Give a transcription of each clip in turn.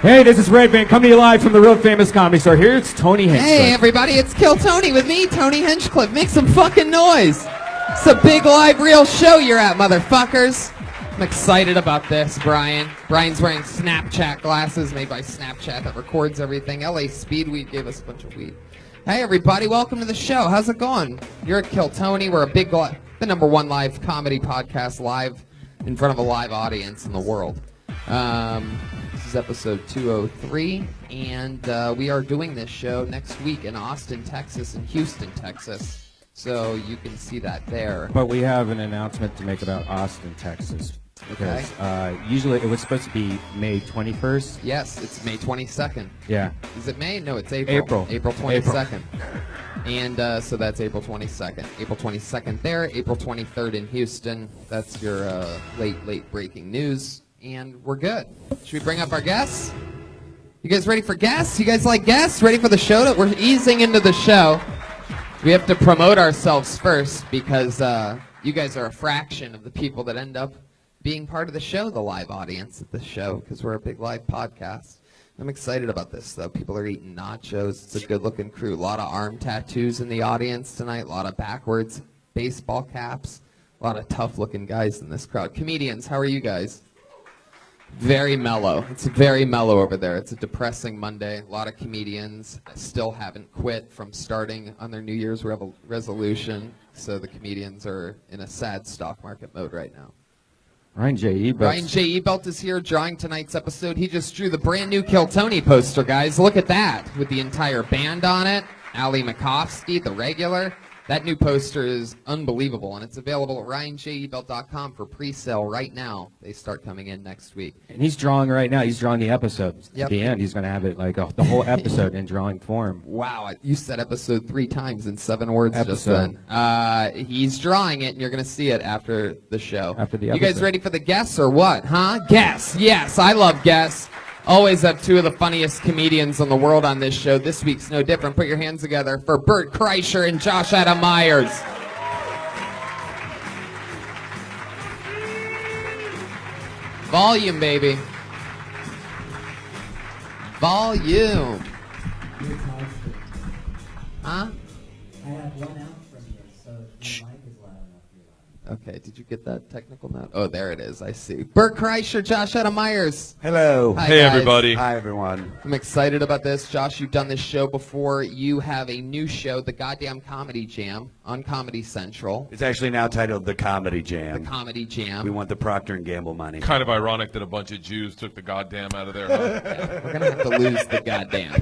Hey, this is Red Band coming to you live from the Real Famous Comedy Store. Here's Tony Hinchcliffe. Hey, everybody, it's Kill Tony with me, Tony Hinchcliffe. Make some fucking noise. It's a big live real show you're at, motherfuckers. I'm excited about this, Brian. Brian's wearing Snapchat glasses made by Snapchat that records everything. LA Speedweed gave us a bunch of weed. Hey, everybody, welcome to the show. How's it going? You're at Kill Tony. We're the #1 live comedy podcast live in front of a live audience in the world. This is episode 203, and we are doing this show next week in Austin, Texas, and Houston, Texas. So you can see that there. But we have an announcement to make about Austin, Texas. Because usually it was supposed to be May 21st. Yes, it's May 22nd. Yeah. Is it May? No, it's April. April 22nd. And so that's April 22nd. April 22nd there, April 23rd in Houston. That's your late breaking news. And we're good. Should we bring up our guests? You guys ready for guests? You guys like guests? Ready for the show? We're easing into the show. We have to promote ourselves first because you guys are a fraction of the people that end up being part of the show, the live audience at the show, because we're a big live podcast. I'm excited about this, though. People are eating nachos. It's a good-looking crew. A lot of arm tattoos in the audience tonight. A lot of backwards baseball caps. A lot of tough-looking guys in this crowd. Comedians, how are you guys? Very mellow. It's very mellow over there. It's a depressing Monday. A lot of comedians still haven't quit from starting on their New Year's resolution. So the comedians are in a sad stock market mode right now. Ryan J. Ebelt is here drawing tonight's episode. He just drew the brand new Kill Tony poster, guys. Look at that, with the entire band on it. Ali Makovsky, the regular. That new poster is unbelievable, and it's available at ryanjebelt.com for pre-sale right now. They start coming in next week. And he's drawing right now. He's drawing the episodes. Yep. At the end, he's going to have it like the whole episode in drawing form. Wow, you said episode 3 times in 7 words just then. He's drawing it, and you're going to see it after the show. After the episode. You guys ready for the guests or what, huh? Guests. Yes, I love guests. Always have 2 of the funniest comedians in the world on this show. This week's no different. Put your hands together for Bert Kreischer and Josh Adam Meyers. Volume, baby. Volume. Huh? I have 1 out from you, so if my mic is loud enough, you're loud. Okay, did you get that technical note? Oh, there it is. I see. Bert Kreischer, Josh Adam Meyers. Hello. Hi, Hey, guys. everybody. Hi, everyone. I'm excited about this. Josh, you've done this show before. You have a new show, The Goddamn Comedy Jam, on Comedy Central. It's actually now titled The Comedy The Jam. Comedy Jam. We want the Procter & Gamble money. Kind of ironic that a bunch of Jews took the goddamn out of there. Huh? Yeah, we're going to have to lose the goddamn.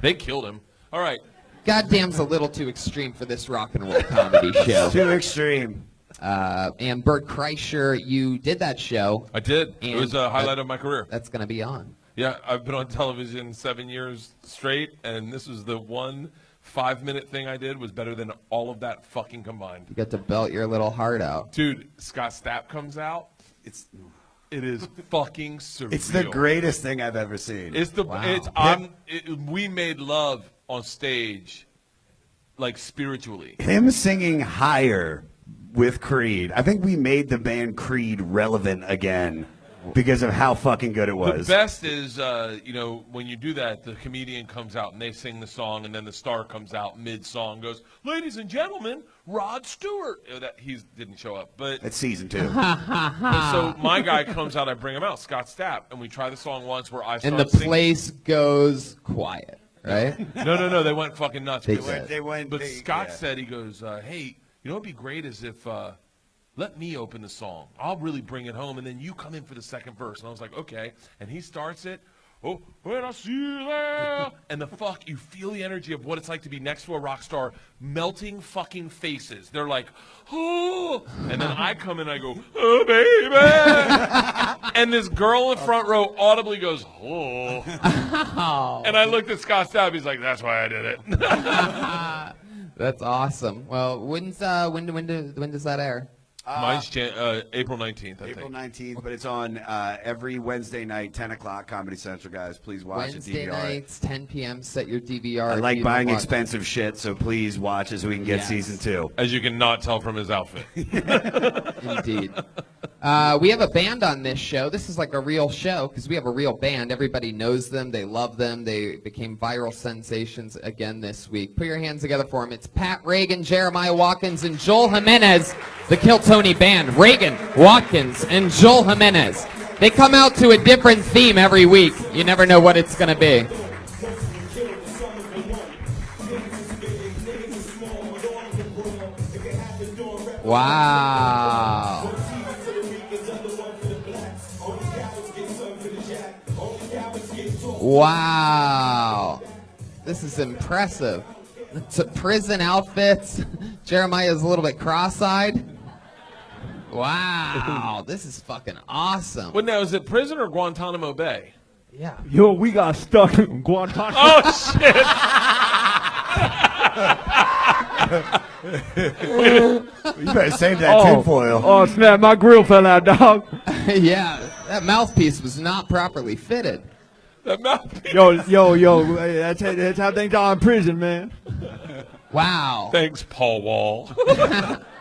They killed him. All right. Goddamn's a little too extreme for this rock and roll comedy show. Too extreme. And Bert Kreischer, you did that show. I did. It was a And highlight of my career. That's going to be on. Yeah, I've been on television 7 years straight, and this was the one 5-minute thing I did was better than all of that fucking combined. You got to belt your little heart out. Dude, Scott Stapp comes out. It is fucking surreal. It's the greatest thing I've ever seen. Wow. We made love on stage, like spiritually. Him singing Higher with Creed. I think we made the band Creed relevant again because of how fucking good it was. The best is, when you do that, the comedian comes out and they sing the song, and then the star comes out mid-song, goes, "Ladies and gentlemen, Rod Stewart." He didn't show up, but It's season 2. so my guy comes out, I bring him out, Scott Stapp, and we try the song once where I start And the singing. place goes quiet, right? No, they went fucking nuts. They But- did. But Scott said, he goes, hey, you know what'd be great is if let me open the song. I'll really bring it home, and then you come in for the second verse. And I was like, okay. And he starts it. Oh, when I see you there. And you feel the energy of what it's like to be next to a rock star, melting fucking faces. They're like, oh. And then I come in and I go, oh, baby. And this girl in the front row audibly goes, oh. And I looked at Scott Stapp. He's like, that's why I did it. That's awesome. Well, when does that air? Mine's April 19th, I April think. 19th, but it's on every Wednesday night, 10 o'clock, Comedy Central, guys. Please watch Wednesday the DVR. nights, 10 p.m. Set your DVR. I if like you don't buying watch. expensive shit, so please watch it so we can get Yes. season 2. As you can not tell from his outfit. Indeed. We have a band on this show. This is like a real show because we have a real band. Everybody knows them. They love them. They became viral sensations again this week. Put your hands together for them. It's Pat Reagan, Jeremiah Watkins, and Joel Jimenez, the Kill Tony band. Reagan, Watkins, and Joel Jimenez. They come out to a different theme every week. You never know what it's going to be. Wow. Wow. This is impressive. It's a prison outfits. Jeremiah's a little bit cross-eyed. Wow. This is fucking awesome. Well, now, is it prison or Guantanamo Bay? Yeah. Yo, we got stuck in Guantanamo. Oh, shit. You better save that tinfoil. Oh, snap. My grill fell out, dog. Yeah. That mouthpiece was not properly fitted. The mouthpiece. Yo. Hey, that's how things are in prison, man. Wow. Thanks, Paul Wall.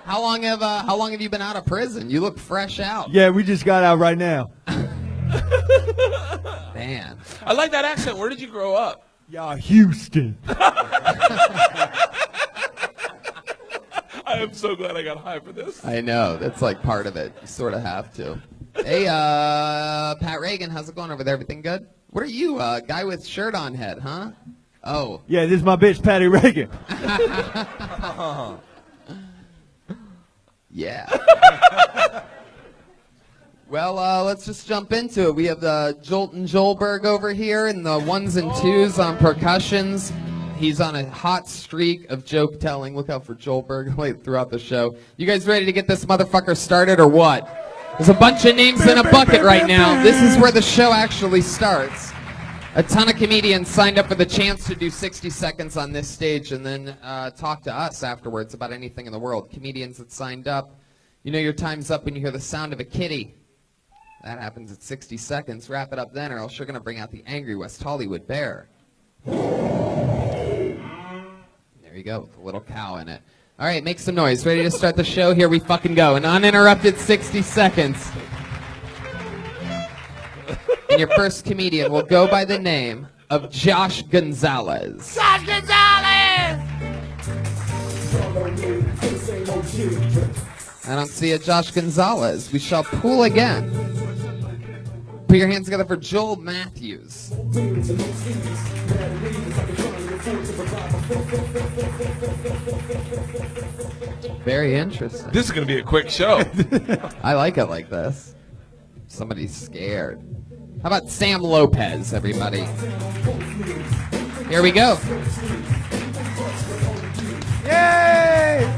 How long have you been out of prison? You look fresh out. Yeah, we just got out right now. Man. I like that accent. Where did you grow up? Yeah, Houston. I am so glad I got high for this. I know. That's like part of it. You sort of have to. Hey, Pat Reagan, how's it going over there? Everything good? What are you, guy with shirt on head, huh? Oh. Yeah, this is my bitch, Patty Reagan. Yeah. Well, let's just jump into it. We have the Jolton Joelberg over here and the ones and twos on percussions. He's on a hot streak of joke telling. Look out for Joelberg late throughout the show. You guys ready to get this motherfucker started or what? There's a bunch of names in a bucket right now. This is where the show actually starts. A ton of comedians signed up for the chance to do 60 seconds on this stage and then talk to us afterwards about anything in the world. Comedians that signed up, you know your time's up when you hear the sound of a kitty. That happens at 60 seconds. Wrap it up then or else you're going to bring out the angry West Hollywood bear. There you go, with a little cow in it. All right, make some noise. Ready to start the show? Here we fucking go. An uninterrupted 60 seconds. And your first comedian will go by the name of Josh Gonzalez. Josh Gonzalez! I don't see a Josh Gonzalez. We shall pool again. Put your hands together for Joel Matthews. Very interesting. This is going to be a quick show. I like it like this. Somebody's scared. How about Sam Lopez, everybody? Here we go. Yay!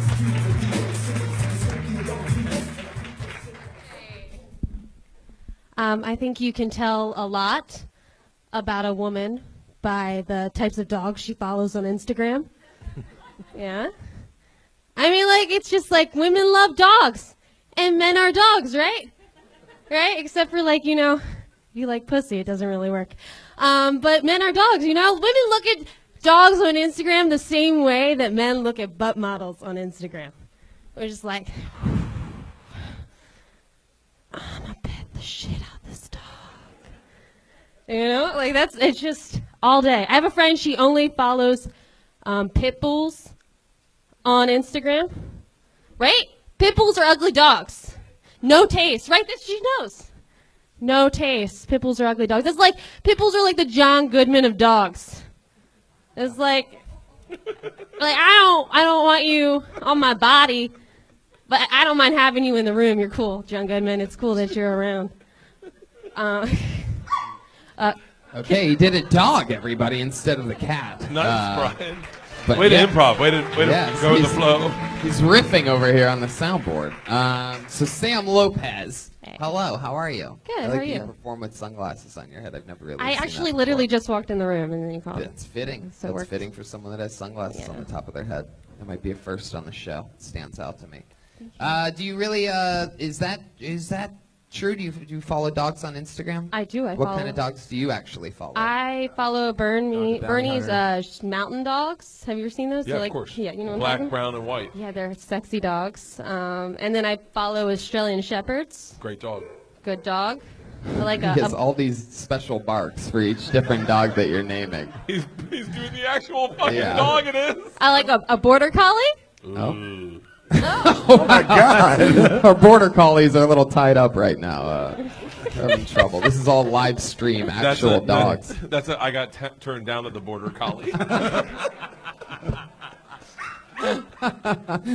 I think you can tell a lot about a woman by the types of dogs she follows on Instagram. Yeah. I mean, like, it's just like women love dogs and men are dogs, right? Right? Except for, like, you know, you like pussy, it doesn't really work. But men are dogs, you know? Women look at dogs on Instagram the same way that men look at butt models on Instagram. We're just like, I'm gonna pet the shit out of this dog. You know, like it's just all day. I have a friend, she only follows pit bulls on Instagram. Right? Pit bulls are ugly dogs. No taste, right? That she knows. No taste. Pit bulls are ugly dogs. It's like, pit bulls are like the John Goodman of dogs. It's like I don't want you on my body, but I don't mind having you in the room. You're cool, John Goodman. It's cool that you're around. Okay, he did a dog, everybody, instead of the cat. Nice, Brian. But Way to yeah. improv. Way to go with the flow. He's riffing over here on the soundboard. So Sam Lopez. Hey. Hello, how are you? Good, I how like are that you? perform with sunglasses on your head. I've never really I seen actually that literally before. just walked in the room and then you called me. That's fitting. So it That's worked. fitting for someone that has sunglasses on the top of their head. That might be a first on the show. It stands out to me. Do you really, is that True. Do you follow dogs on Instagram? I do. What kind of dogs do you actually follow? I follow Bernie's mountain dogs. Have you ever seen those? Yeah, They're of course. Yeah, you know what I'm Black, talking? brown, and white. Yeah, they're sexy dogs. And then I follow Australian Shepherds. Great dog. Good dog. I like He has all these special barks for each different dog that you're naming. He's doing the actual fucking Yeah. dog it is. I like a border collie. Ooh. Oh my God! Our border collies are a little tied up right now. They're having trouble. This is all live stream actual dogs. I got turned down at the border collie.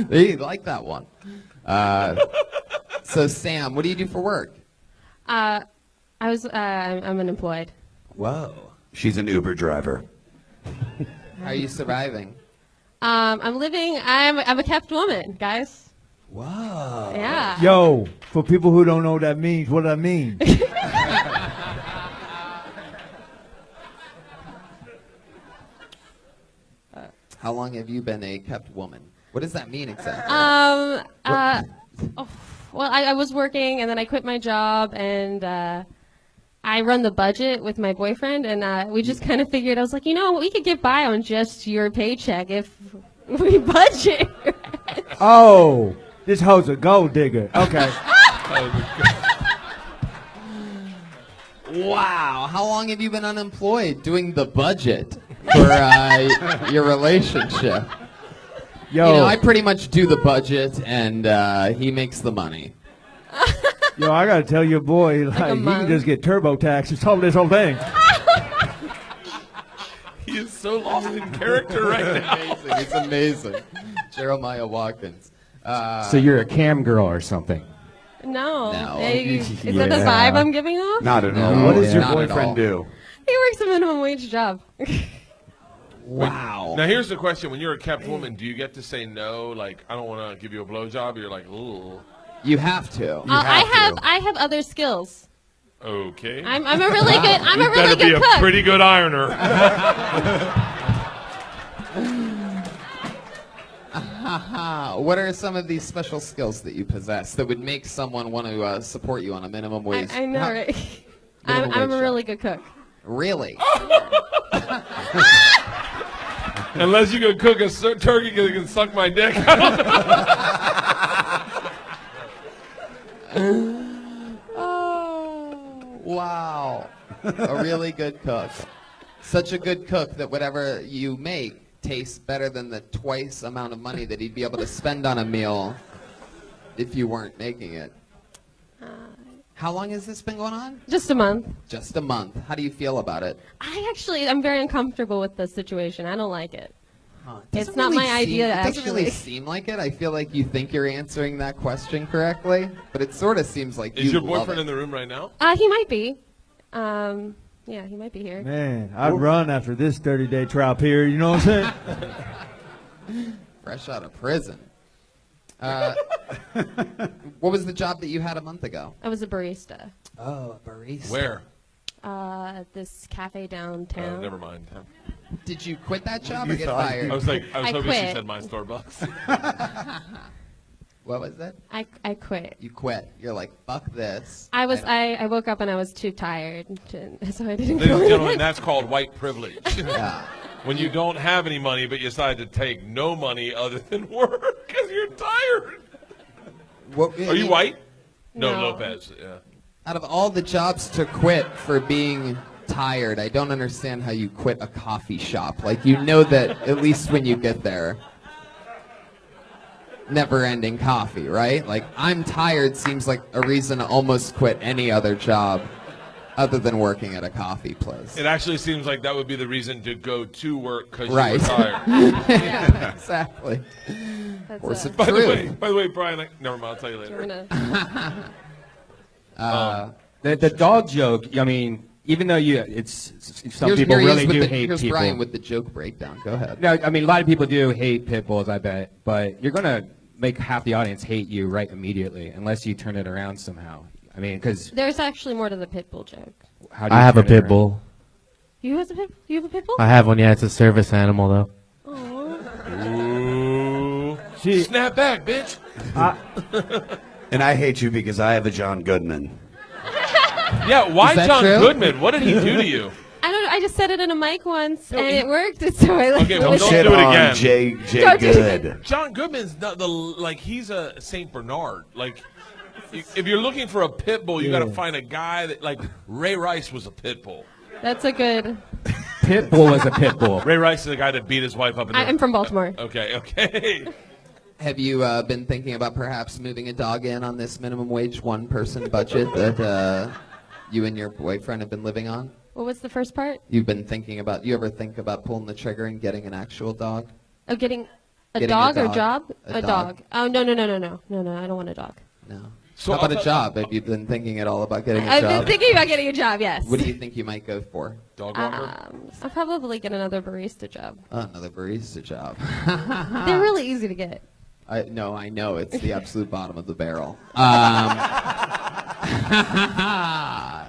They like that one. So Sam, what do you do for work? I'm unemployed. Whoa. She's an Uber driver. How are you surviving? I'm a kept woman, guys. Wow. Yeah. Yo, for people who don't know what that means, what that mean? How long have you been a kept woman? What does that mean exactly? Well, I was working, and then I quit my job, and I run the budget with my boyfriend, and we just kind of figured, I was like, we could get by on just your paycheck if we budget. Oh, this hoe's a gold digger. Okay. Wow. How long have you been unemployed doing the budget for your relationship? Yo, I pretty much do the budget, and he makes the money. yo, I gotta tell your boy, a he can month. just get TurboTax and solve this whole thing. He is so lost in character right now. Amazing. It's amazing. Jeremiah Watkins. So you're a cam girl or something? No. No. Is that the vibe I'm giving off? Not at all. No, What does your not at all. boyfriend do? He works a minimum wage job. Wow. Now here's the question: when you're a kept woman, do you get to say no? Like, I don't want to give you a blowjob. Or you're like, ooh, You have to. I have other skills. okay. I'm a really good. I'm a you really better be good a cook. pretty good ironer. What are some of these special skills that you possess that would make someone want to support you on a minimum wage? I know, How- right? Minimum I'm wage a really good cook. Really? Unless you can cook a turkey that can suck my dick. Oh, wow. A really good cook. Such a good cook that whatever you make tastes better than the twice amount of money that he'd be able to spend on a meal if you weren't making it. How long has this been going on? Just a month. Just a month. How do you feel about it? I'm very uncomfortable with the situation. I don't like it. Huh. It's Doesn't not really my idea, It doesn't really actually. seem like it. I feel like you think you're answering that question correctly, but it sort of seems like Is you your love boyfriend it. in the room right now? He might be. Yeah, he might be here. Man, I'd run after this 30-day trial period. You know what I'm saying? Fresh out of prison. What was the job that you had a month ago? I was a barista. Oh, a barista. Where? At this cafe downtown. Never mind. Did you quit that job or You get thought fired? I was I hoping she quit. said my Starbucks. What was that? I quit. You quit. You're like, fuck this. I woke up and I was too tired, so I didn't Ladies go and in. gentlemen, that's called white privilege. Yeah. When you don't have any money, but you decide to take no money other than work because you're tired. Are you white? No, No. Lopez. Yeah. Out of all the jobs to quit for being tired, I don't understand how you quit a coffee shop. Like, you know that at least when you get there, never-ending coffee, right? Like, I'm tired seems like a reason to almost quit any other job other than working at a coffee place. It actually seems like that would be the reason to go to work because Right. you were tired. Yeah, exactly. That's Horse of By the truth. way, Brian, never mind. I'll tell you later. The dog joke. I mean, even though it's some Here's people Meyers really with do the- hate here's people. Brian with the joke breakdown. Go ahead. No, I mean a lot of people do hate pit bulls. I bet, but you're gonna make half the audience hate you right immediately unless you turn it around somehow. I mean, because There's actually more to the pit bull joke. how do you I have a turn it pit around? bull. You have a pit bull? I have one. Yeah, it's a service animal though. Aw. Ooh. She- Snap back, bitch. And I hate you because I have a John Goodman. Yeah, why Is that John true? Goodman? What did he do to you? I don't know. I just said it in a mic once, and it worked. So I like. Okay, well, it. don't Shit do it on again. Jay Don't do it. Good. John Goodman's not like he's a Saint Bernard. Like, if you're looking for a pit bull, you got to find a guy that like Ray Rice was a pit bull. That's a good. Pit bull is a pit bull. Ray Rice is the guy that beat his wife up in the. I'm from Baltimore. Okay. Have you been thinking about perhaps moving a dog in on this minimum wage one-person budget that you and your boyfriend have been living on? What was the first part? You've been thinking about. You ever think about pulling the trigger and getting an actual dog? Oh, getting a Getting dog a or dog. job? A A dog. Oh no. I don't want a dog. No. So How about I'll a job? Have you been thinking at all about getting a I've job? been thinking about getting a job. Yes. What do you think you might go for? Dog walker. I'll probably get another barista job. Another barista job. They're really easy to get. I know it's the absolute bottom of the barrel.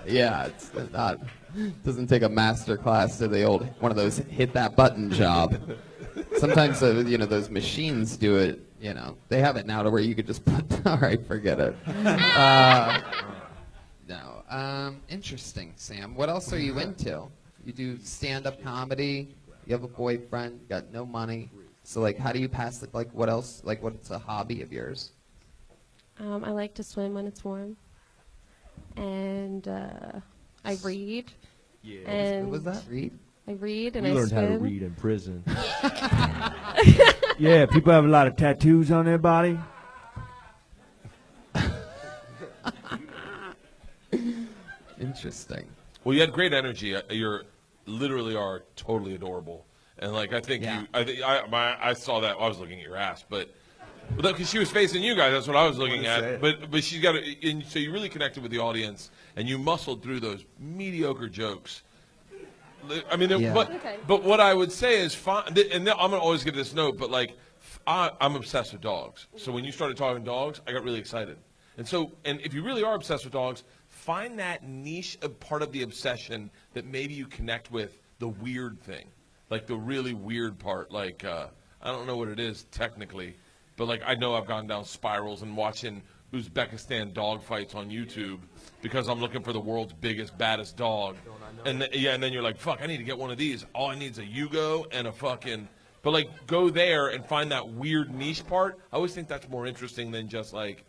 Yeah, it's not. Doesn't take a master class to the old one of those hit that button job. Sometimes those machines do it. They have it now to where you could just put. All right, forget it. No. Interesting, Sam. What else are you into? You do stand-up comedy. You have a boyfriend. You got no money. So, like, how do you pass it? Like, what else? Like, what's a hobby of yours? I like to swim when it's warm, and I read. Yeah. And What was that? Read? I read and We I learned swim. how to read in prison. Yeah, people have a lot of tattoos on their body. Interesting. Well, you had great energy. You're literally are totally adorable, and like I think Yeah. I saw that. I was looking at your ass, but because she was facing you guys, that's what I was looking Say at. it. But she's got and so you really connected with the audience, and you muscled through those mediocre jokes. I mean, Yeah. but what I would say is fine, and I'm gonna always give this note, but like I'm obsessed with dogs. So when you started talking dogs, I got really excited. And if you really are obsessed with dogs, find that niche of part of the obsession that maybe you connect with the weird thing, like the really weird part. Like I don't know what it is technically, but like I know I've gone down spirals and watching Uzbekistan dog fights on YouTube because I'm looking for the world's biggest, baddest dog. And then you're like, fuck, I need to get one of these. All I need is a Yugo and a fucking. But like, go there and find that weird niche part. I always think that's more interesting than just like,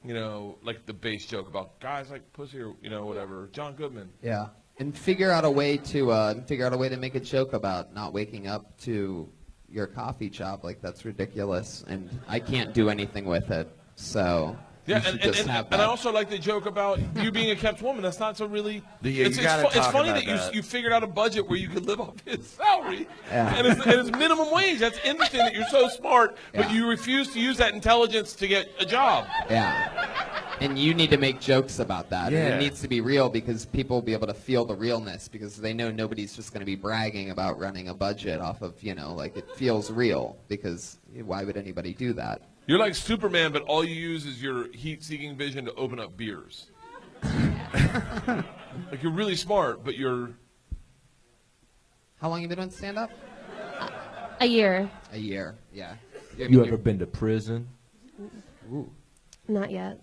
like the base joke about guys like pussy or whatever. John Goodman. Yeah. And figure out a way to make a joke about not waking up to your coffee shop. Like, that's ridiculous, and I can't do anything with it. So Yeah, you should just have and I that. also like the joke about you being a kept woman. That's not so really. Yeah, it's you gotta it's talk funny about that that. you figured out a budget where you could live off his salary, Yeah. and it's minimum wage. That's interesting that you're so smart, but Yeah. you refuse to use that intelligence to get a job. Yeah. And you need to make jokes about that. And Yeah. it needs to be real because people will be able to feel the realness because they know nobody's just going to be bragging about running a budget off of, like it feels real because why would anybody do that? You're like Superman, but all you use is your heat-seeking vision to open up beers. Like you're really smart, but you're. How long you been on stand-up? A year. A year, yeah. You ever been to prison? Ooh. Not yet.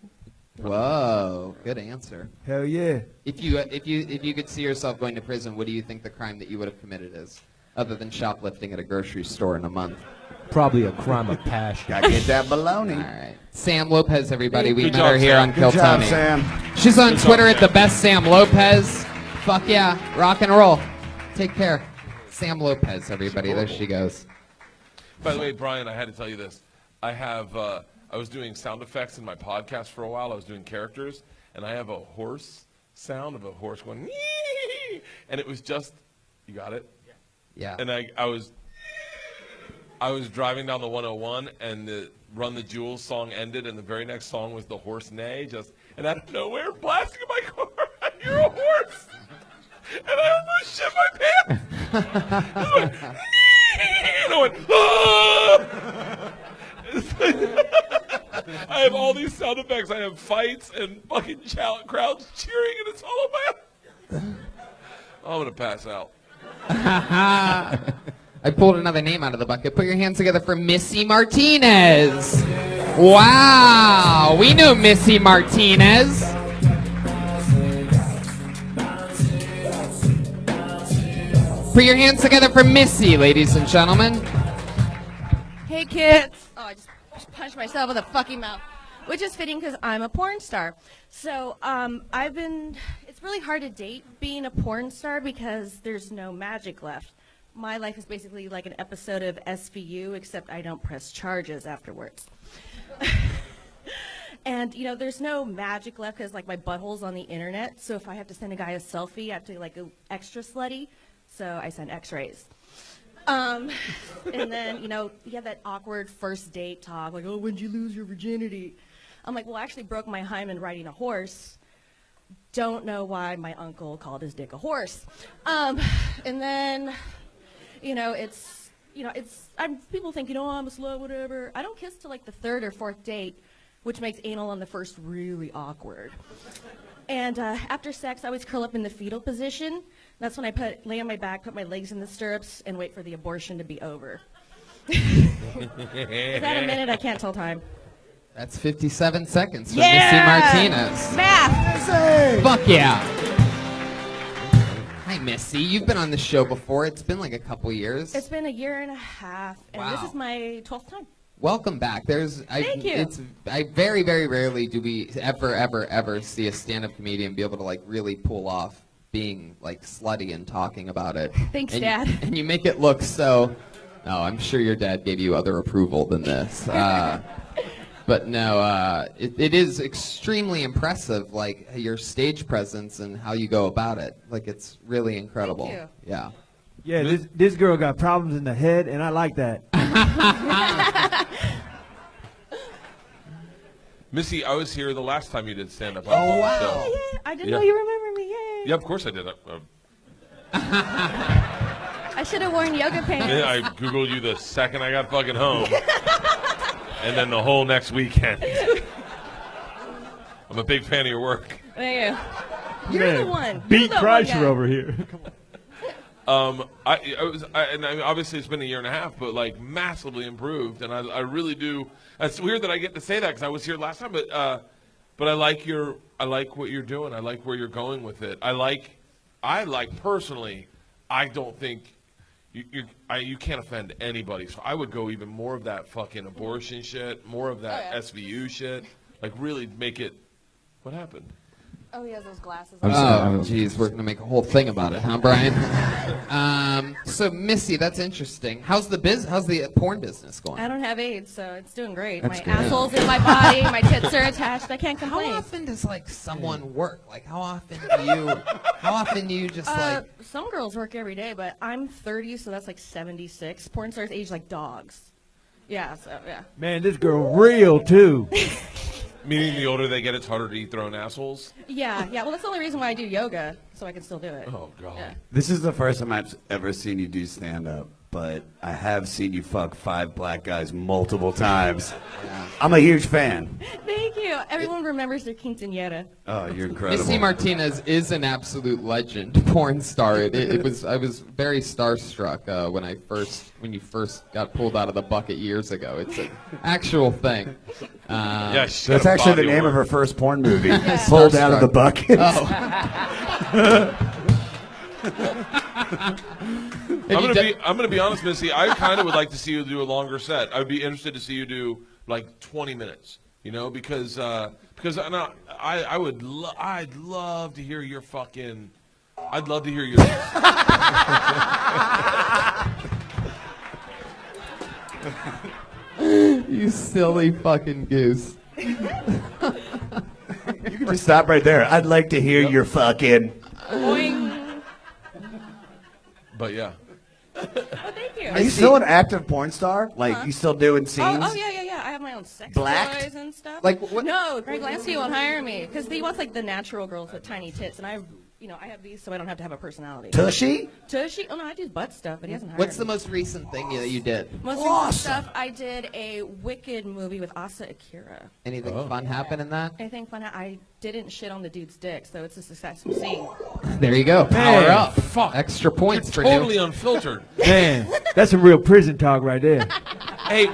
Whoa, good answer. Hell yeah. If you could see yourself going to prison, what do you think the crime that you would have committed is, other than shoplifting at a grocery store in a month? Probably a crime of passion. Gotta get that All baloney. right. Sam Lopez, everybody. We Good met job, her here Sam. on Good Kill job, Tony. Sam. She's on Good job, Twitter at Sam. the best Sam Lopez. Fuck yeah, rock and roll. Take care. Sam Lopez, everybody. There she goes. By the way, Brian, I had to tell you this. I was doing sound effects in my podcast for a while. I was doing characters, and I have a horse sound of a horse going, "Nee!" And it was just, you got it? Yeah. And I was driving down the 101, and the Run the Jewels song ended, and the very next song was the horse neigh, and out of nowhere, blasting in my car, I hear a horse, and I almost shit my pants. And I went, "Nee!" and I went, "Ah!" I have all these sound effects. I have fights and fucking crowds cheering, and it's all about. I'm gonna pass out. I pulled another name out of the bucket. Put your hands together for Missy Martinez. Wow, we know Missy Martinez. Put your hands together for Missy, ladies and gentlemen. Hey kids! Oh, I just punched myself in the fucking mouth. Which is fitting because I'm a porn star. So it's really hard to date being a porn star because there's no magic left. My life is basically like an episode of SVU, except I don't press charges afterwards. And, there's no magic left because, like, my butthole's on the internet. So if I have to send a guy a selfie, I have to, like, go extra slutty. So I send x-rays. And then, you have that awkward first date talk, like, oh, when'd you lose your virginity? I'm like, well, I actually broke my hymen riding a horse. Don't know why my uncle called his dick a horse. And then, people think, I'm a slut, whatever. I don't kiss till, like, the third or fourth date, which makes anal on the first really awkward. And after sex, I always curl up in the fetal position. That's when I lay on my back, put my legs in the stirrups, and wait for the abortion to be over. Is that a minute? I can't tell time. That's 57 seconds for Yeah! Missy Martinez. Math! Fuck yeah. Hi, Missy. You've been on the show before. It's been like a couple years. It's been a year and a half, and this is my 12th time. Welcome back. Thank you. I very, very rarely do we ever see a stand-up comedian be able to like really pull off being like slutty and talking about it. Thanks, and, Dad. And you make it look so. No, I'm sure your dad gave you other approval than this. But no, it is extremely impressive, like your stage presence and how you go about it. Like it's really incredible. Thank you. Yeah. Yeah, this girl got problems in the head, and I like that. Missy, I was here the last time you did stand-up. Oh, wow. So, Yeah, I didn't know you remember me. Yay. yeah, of course I did. I should have worn yoga pants. I Googled you the second I got fucking home. And then the whole next weekend. I'm a big fan of your work. Thank you. You're the one. Bert You're the one guy. Kreischer over here. Obviously it's been a year and a half, but like massively improved, and I really do. It's weird that I get to say that because I was here last time, but I like what you're doing. I like where you're going with it. I like personally. I don't think you can't offend anybody, so I would go even more of that fucking abortion shit, more of that SVU shit, like really make it. What happened? Oh, he has those glasses Oh, on. jeez, we're gonna make a whole thing about it, huh, Brian? So, Missy, that's interesting. How's the porn business going? I don't have AIDS, so it's doing great. That's My good. asshole's in my body, my tits are attached. I can't complain. How often does like someone work? Like, how often do you just like? Some girls work every day, but I'm 30, so that's like 76. Porn stars age like dogs. Yeah, so yeah. Man, this girl real, too. Meaning the older they get, it's harder to eat their own assholes? Yeah. Well, that's the only reason why I do yoga, so I can still do it. Oh, God. Yeah. This is the first time I've ever seen you do stand-up, but I have seen you fuck 5 black guys multiple times. Yeah. I'm a huge fan. Thank you. Everyone remembers their quinceañera. Oh, you're incredible. Missy Martinez is an absolute legend, porn star. I was very starstruck when you first got pulled out of the bucket years ago. It's an actual thing. Yeah, she's That's got a actually the body of name of her work. first porn movie. Pulled out of the bucket. Oh. I'm gonna be honest, Missy. I kind of would like to see you do a longer set. I would be interested to see you do like 20 minutes. Because I'd love to hear your fucking. I'd love to hear your. You silly fucking goose. You can just stop right there. I'd like to hear your fucking. Boing. But yeah. Oh, thank you. Are you still an active porn star? Like, you still doing scenes? Oh, yeah. I have my own sex Blacked? toys and stuff. Like, what? No, Greg Lansky won't hire me because he wants like the natural girls with tiny tits, and I have these, so I don't have to have a personality. Tushy? Tushy? Oh no, I do butt stuff, but he hasn't hired What's me. the most recent thing that you did? Most recent stuff? I did a Wicked movie with Asa Akira. Anything fun happen in that? Anything fun? I didn't shit on the dude's dick, so it's a successful scene. There you go. Power Man. up. Fuck. Extra points for Totally you. unfiltered. Man, that's some real prison talk right there. Hey,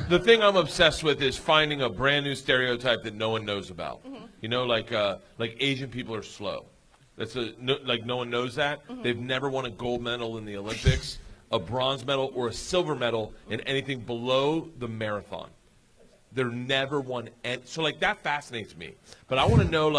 the thing I'm obsessed with is finding a brand new stereotype that no one knows about. Mm-hmm. Like Asian people are slow. Like no one knows that. They've never won a gold medal in the Olympics, a bronze medal, or a silver medal in anything below the marathon. They're never won. So, like, that fascinates me. But I want to know,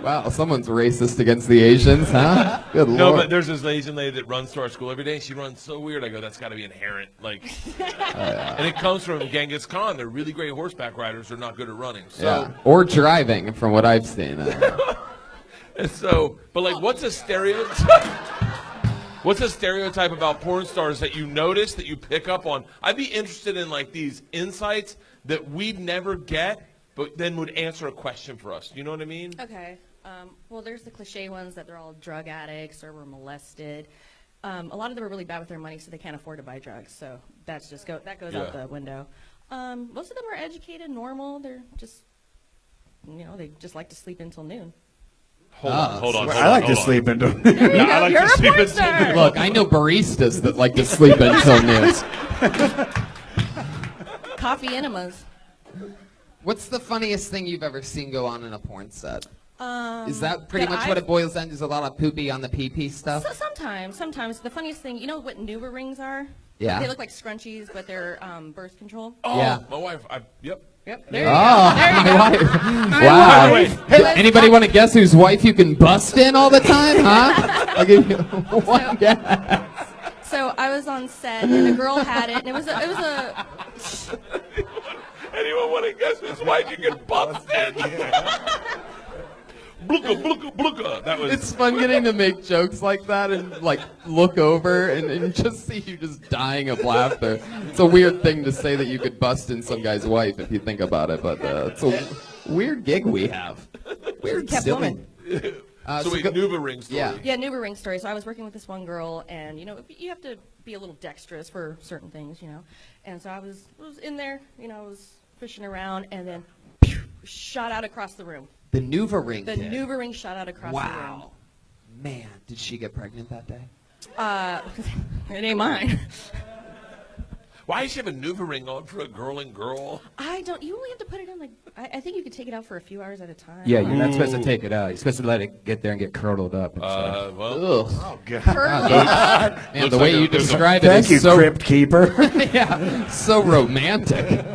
Wow, someone's racist against the Asians, huh? Good Lord. No, but there's this Asian lady that runs to our school every day. She runs so weird. I go, that's got to be inherent. Like, and it comes from Genghis Khan. They're really great horseback riders. They're not good at running. So, yeah. Or driving, from what I've seen. And so, but like, what's a stereotype? What's a stereotype about porn stars that you notice, that you pick up on? I'd be interested in like these insights that we'd never get, but then would answer a question for us. You know what I mean? Okay. Well, there's the cliche ones that they're all drug addicts or were molested. A lot of them are really bad with their money, so they can't afford to buy drugs. So that goes out the window. Most of them are educated, normal. They're just, they just like to sleep until noon. Hold on. I like to sleep until. I like to sleep until noon. Look, I know baristas that like to sleep until noon. Coffee enemas. What's the funniest thing you've ever seen go on in a porn set? Is that pretty much what it boils down to? Is a lot of poopy on the pee-pee stuff? So sometimes. The funniest thing, you know what Nuva rings are? Yeah. They look like scrunchies, but they're birth control. Oh, Yeah. my wife. Yep. There Oh, you go. There you my go. wife. Wow. Wait. Anybody want to guess whose wife you can bust in all the time, huh? I'll give you one guess. So I was on set, and a girl had it, and it was a Anyone want to guess his wife you can bust in? Bluka, bluka, bluka. That was. It's fun getting to make jokes like that and like look over and just see you just dying of laughter. It's a weird thing to say that you could bust in some guy's wife if you think about it, but it's a weird gig we have. Weird kept silly. woman. So wait, Nuva ring story. Yeah. Nuva ring story. So I was working with this one girl, and you have to be a little dexterous for certain things, And so I was in there, I was fishing around, and then shot out across the room. The Nuva ring. The Nuva ring shot out across the room. Wow. Man, did she get pregnant that day? It ain't mine. Why does she have a Nuva ring on for a girl and girl? You only have to put it in I think you could take it out for a few hours at a time. Yeah, you're not supposed to take it out. You're supposed to let it get there and get curdled up and stuff. Well, Oh God! Man, the way you describe it Thank is you, so Crypt Keeper. yeah, so romantic.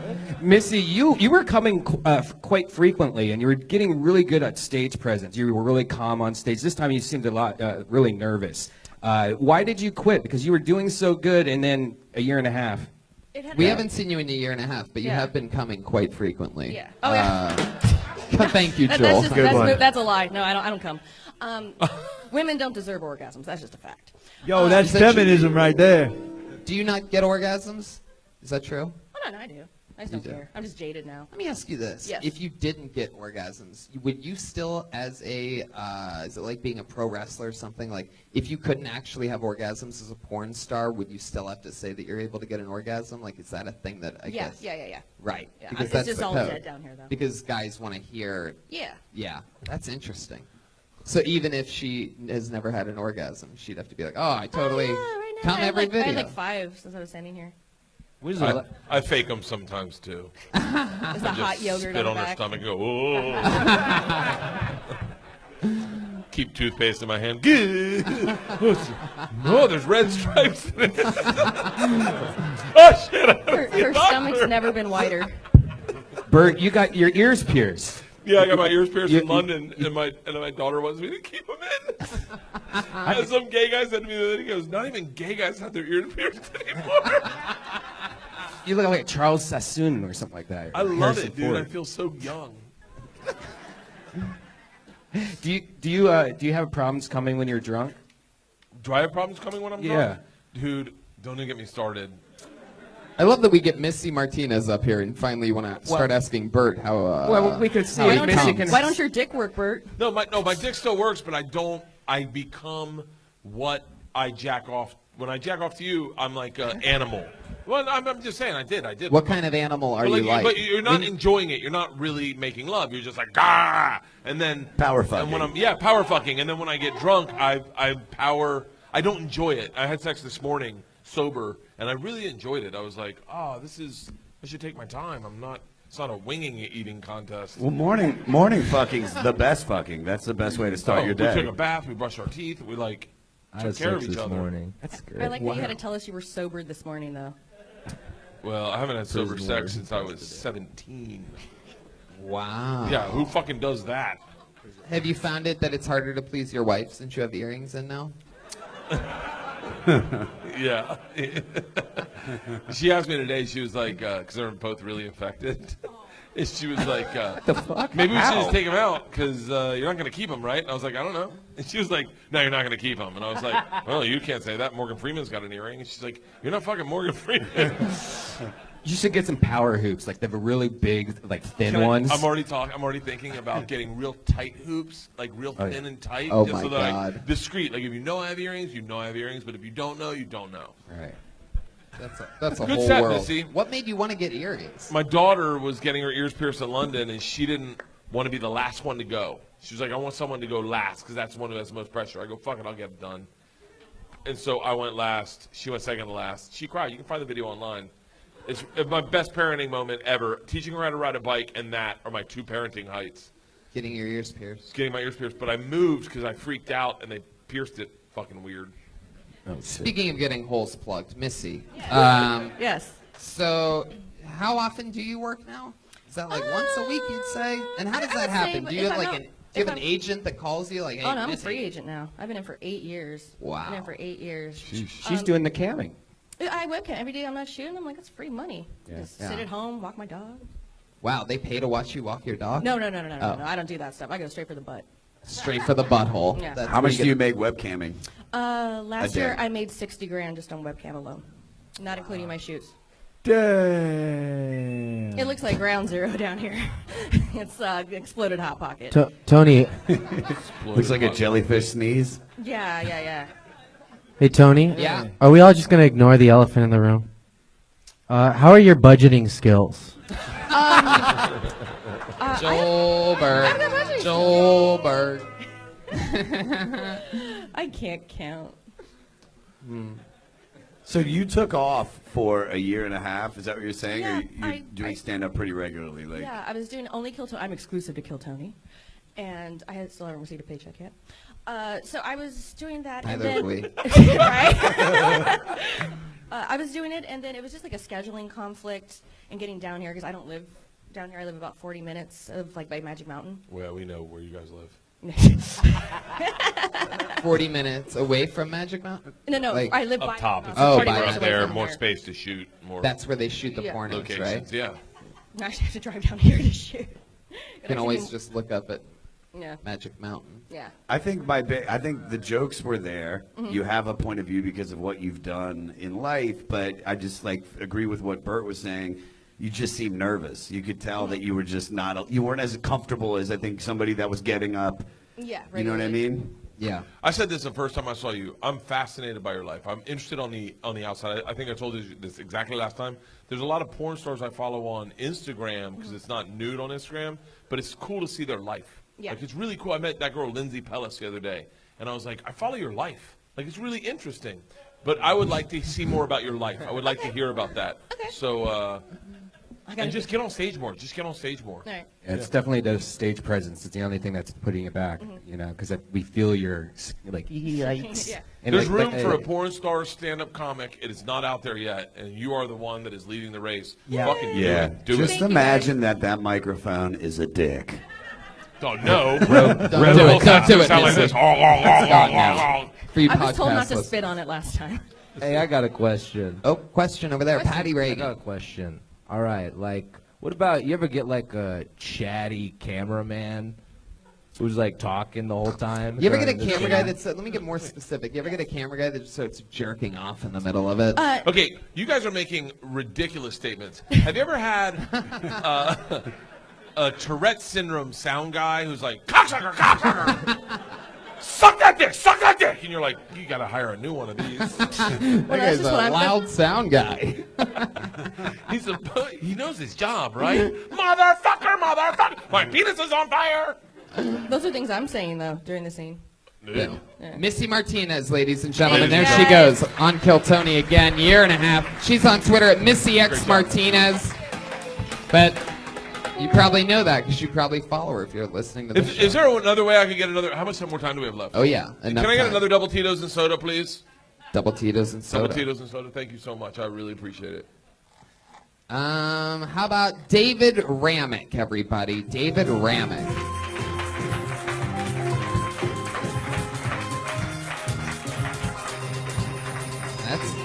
Missy, you were coming quite frequently, and you were getting really good at stage presence. You were really calm on stage. This time you seemed really nervous. Why did you quit? Because you were doing so good, and then a year and a half. We haven't seen you in a year and a half, but you have been coming quite frequently. Yeah. Oh, yeah. Thank you, Joel. That's a lie. No, I don't come. Women don't deserve orgasms. That's just a fact. Yo, that's feminism right there. Do you not get orgasms? Is that true? Oh, no, I do. I just don't care. I'm just jaded now. Let me ask you this. Yes. If you didn't get orgasms, would you still, as a, is it like being a pro wrestler or something? Like, if you couldn't actually have orgasms as a porn star, would you still have to say that you're able to get an orgasm? Like, is that a thing that I guess? Yeah. Right. Yeah, Because it's that's just the all code. dead down here, though. Because guys want to hear. Yeah. Yeah, that's interesting. So even if she has never had an orgasm, she'd have to be like, oh, I totally right now come I have every video. I had 5 since I was standing here. I fake them sometimes too. There's the hot yogurt Spit on on the her back. stomach. Go. Oh. Keep toothpaste in my hand. No, there's red stripes in it. Oh shit! Her stomach's never been wider. Bert, you got your ears pierced. Yeah, I got my ears pierced in London, and my daughter wants me to keep them in. And some gay guy said to me the other day, he goes, "Not even gay guys have their ears pierced anymore." You look like Charles Sassoon or something like that. I love Harrison it, dude. Ford. I feel so young. Do you have problems coming when you're drunk? Do I have problems coming when I'm drunk? Dude, don't even get me started. I love that we get Missy Martinez up here, and finally you want to start asking Bert how. Well, we could see how if he Missy comes. can. Why don't your dick work, Bert? No, my dick still works, but I become what I jack off. When I jack off to you, I'm like an animal. Well, I'm just saying, I did. What kind of animal are But you like? But you're not enjoying it. You're not really making love. You're just like, ah! And then Power fucking. And when power fucking. And then when I get drunk, I don't enjoy it. I had sex this morning, sober, and I really enjoyed it. I was like, oh, I should take my time. I'm not. It's not a winging eating contest. Well, morning fucking's the best fucking. That's the best way to start your day. We took a bath. We brushed our teeth. We took care of each other. Morning. That's great. I like that you had to tell us you were sober this morning, though. Well, I haven't had sober sex since I was 17. Wow. Yeah, who fucking does that? Have you found it that it's harder to please your wife since you have earrings in now? Yeah. She asked me today, she was like, because they're both really affected. And she was like, the fuck? maybe we should just take them out because you're not going to keep them, right? And I was like, I don't know. And she was like, no, you're not going to keep them. And I was like, well, you can't say that. Morgan Freeman's got an earring. And she's like, you're not fucking Morgan Freeman. You should get some power hoops, like the really big, like thin ones. I'm already thinking about getting real tight hoops, like real thin and tight. Oh just my so that God. Discreet. Like if you know I have earrings, you know I have earrings. But if you don't know, you don't know. Right. That's a Good whole set, world. Missy. What made you want to get earrings? My daughter was getting her ears pierced in London, and she didn't want to be the last one to go. She was like, I want someone to go last because that's the one who has the most pressure. I go, fuck it, I'll get it done. And so I went last. She went second to last. She cried. You can find the video online. It's my best parenting moment ever. Teaching her how to ride a bike and that are my two parenting heights. Getting your ears pierced. Getting my ears pierced. But I moved because I freaked out, and they pierced it fucking weird. Oh, Speaking of getting holes plugged, Missy. Yes. So, how often do you work now? Is that like once a week, you'd say? And how does I that would say, happen? but Do you if have I'm like not- do you if have an I'm- agent that calls you like, hey, Oh, no, I'm a Missy? free agent now. I've been in for 8 years. Wow. I've been in for 8 years. She's doing the camming. I webcam every day. I'm not shooting. I'm like, it's free money. Yeah. Just sit at home, walk my dog. Wow, they pay to watch you walk your dog? No. Oh. I don't do that stuff. I go straight for the butt. Straight for the butthole. Yeah. That's How where much do you make webcamming? Last A year day. I made 60 grand just on webcam alone, not including my shoots. Damn. It looks like ground zero down here. It's exploded hot pocket. Tony, Looks like a jellyfish sneeze. Yeah. hey Tony. Yeah. Are we all just gonna ignore the elephant in the room? How are your budgeting skills? Joel Berg. got budgeting Joel Berg. I can't count. So you took off for a year and a half. Is that what you're saying? Yeah, or you're doing stand-up pretty regularly? Like, Yeah, I was doing only Kill Tony. I'm exclusive to Kill Tony, and I still haven't received a paycheck yet. So I was doing that, Neither and have then we. right. I was doing it, and then it was just like a scheduling conflict and getting down here because I don't live down here. I live about 40 minutes of like by Magic Mountain. Well, we know where you guys live. 40 minutes away from Magic Mountain? No, Like, I live by Up top. Magic It's Mountain. Oh, 20 by minutes up away there, from more here. space to shoot, more That's where they shoot the Yeah. pornos, locations. right? Yeah. I actually have to drive down here to shoot. You can always just look up at Yeah. Magic Mountain. Yeah. I think I think the jokes were there. Mm-hmm. You have a point of view because of what you've done in life, but I just agree with what Bert was saying. You just seemed nervous. You could tell that you were just not. You weren't as comfortable as I think somebody that was getting up. Yeah. You know what I regularly. mean? Yeah. I said this the first time I saw you. I'm fascinated by your life. I'm interested on the outside. I think I told you this exactly last time. There's a lot of porn stars I follow on Instagram because it's not nude on Instagram, but it's cool to see their life. Yeah. Like it's really cool. I met that girl Lindsay Pellis the other day, and I was like, I follow your life. Like it's really interesting. But I would like to see more about your life. I would like to hear about that. Okay. So I gotta and just get on stage more. Just get on stage more. All right. Yeah, it's definitely the stage presence. It's the only thing that's putting it back, you know, because we feel your like yikes. Yeah. And There's like- room for a porn star stand-up comic. It is not out there yet, and you are the one that is leading the race. Yeah. Fucking do Yeah. it. Do Just it. Thank you, imagine that microphone is a dick. Oh no. Don't do it. Don't do it, Sound like Missy. this. Stop now. For you I was told not podcast to listeners. spit on it last time. Hey, I got a question. Oh, question over there. Patty I got a Reagan. question. All right, like, what about you ever get like a chatty cameraman who's like talking the whole time? You ever get a during the camera guy shoot? that's, let me get more specific. You ever get a camera guy that just starts jerking off in the middle of it? Okay, you guys are making ridiculous statements. Have you ever had a Tourette syndrome sound guy who's like, cocksucker, cocksucker, suck that dick, and you're like, you gotta hire a new one of these. Well, That that's guy's just a what I'm. loud sound guy. He knows his job, right? Motherfucker, my penis is on fire. Those are things I'm saying though during the scene. Yeah. Missy Martinez, ladies and gentlemen. Thank There you, she guys. goes on Kill Tony again, year and a half. She's on Twitter at Missy X Martinez. But You probably know that because you probably follow her if you're listening to the show. Is there another way I could get another? How much more time do we have left? Oh, yeah. Can I get another double Tito's and soda, please? Double Tito's and soda. Double Tito's and soda. Thank you so much. I really appreciate it. How about David Ramick, everybody? David Ramick.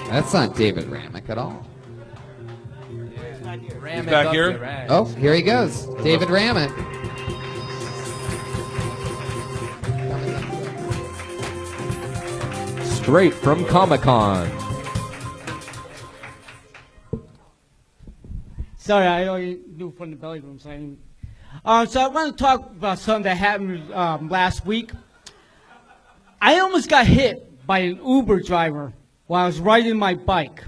That's not David Ramick at all. He's back here. Oh, here he goes. David Ramick. Straight from Comic-Con. Sorry, I only knew from the belly room. So I want to talk about something that happened last week. I almost got hit by an Uber driver while I was riding my bike.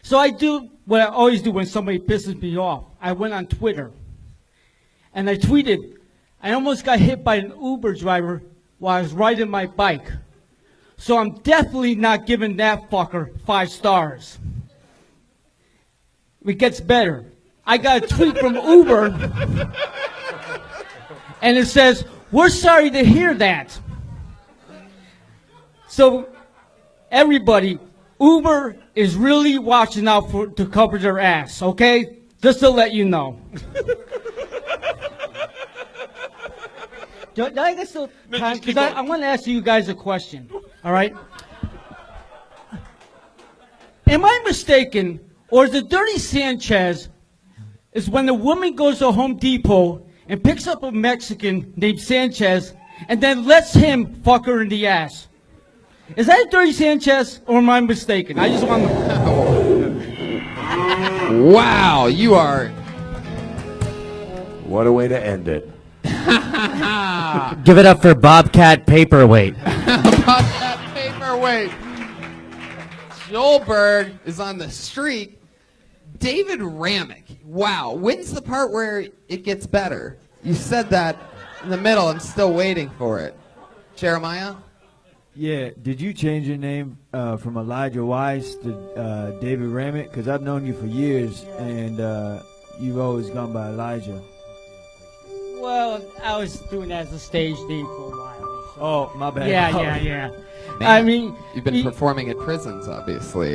So I do what I always do when somebody pisses me off. I went on Twitter, and I tweeted, I almost got hit by an Uber driver while I was riding my bike. So I'm definitely not giving that fucker 5 stars. It gets better. I got a tweet from Uber, and it says, we're sorry to hear that. So, everybody, Uber is really watching out to cover their ass, okay? Just to let you know. Do I get still time? Because I want to ask you guys a question, all right? Am I mistaken, or is the Dirty Sanchez is when the woman goes to Home Depot and picks up a Mexican named Sanchez and then lets him fuck her in the ass? Is that a Dirty Sanchez, or am I mistaken? I just want to... Wow, you are... What a way to end it. Give it up for Bobcat Paperweight. Bobcat Paperweight. Joelberg is on the street. David Ramick. Wow. When's the part where it gets better? You said that in the middle. I'm still waiting for it. Jeremiah? Yeah, did you change your name from Elijah Weiss to David Ramick? Because I've known you for years, and you've always gone by Elijah. Well, I was doing that as a stage name for a while. So. Oh, my bad. Yeah. Man, I mean... You've been performing at prisons, obviously.